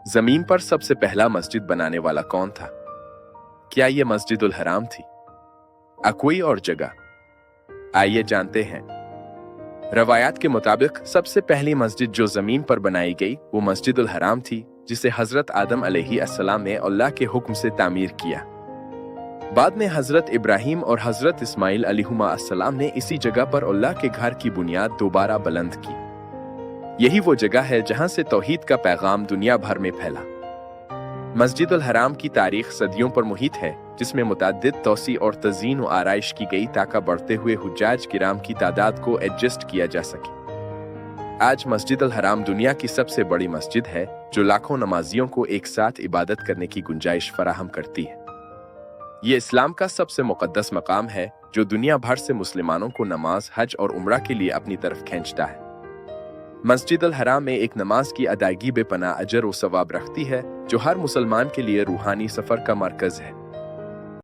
जमीन पर सबसे पहला मस्जिद बनाने वाला कौन था? क्या यह मस्जिदुल हराम थी? कोई और जगह? आइए जानते हैं। रवायात के मुताबिक सबसे पहली मस्जिद जो जमीन पर बनाई गई वो मस्जिदुल हराम थी, जिसे हजरत आदम अलैहिस्सलाम ने अल्लाह के हुक्म से तामीर किया। बाद में हजरत इब्राहिम और हजरत इस्माइल अलैहिस्सलाम ने इसी जगह पर अल्लाह के घर की बुनियाद दोबारा बुलंद की। यही वो जगह है जहां से तौहीद का पैगाम दुनिया भर में फैला। मस्जिदुल हराम की तारीख सदियों पर मुहित है, जिसमें मुतअद्दिद तौसी और तज़ीन व आराइश की गई ताकि बढ़ते हुए हुज्जाज किराम की तादाद को एडजस्ट किया जा सके। आज मस्जिदुल हराम दुनिया की सबसे बड़ी मस्जिद है, जो लाखों नमाजियों को एक साथ इबादत करने की गुंजाइश फराहम करती है। ये इस्लाम का सबसे मुक़द्दस मकाम है, जो दुनिया भर से मुसलमानों को नमाज, हज और उम्रा के लिए अपनी तरफ खींचता है। मस्जिदुल हराम में एक नमाज की अदायगी बेपनाह अजर व सवाब रखती है, जो हर मुसलमान के लिए रूहानी सफर का मरकज है।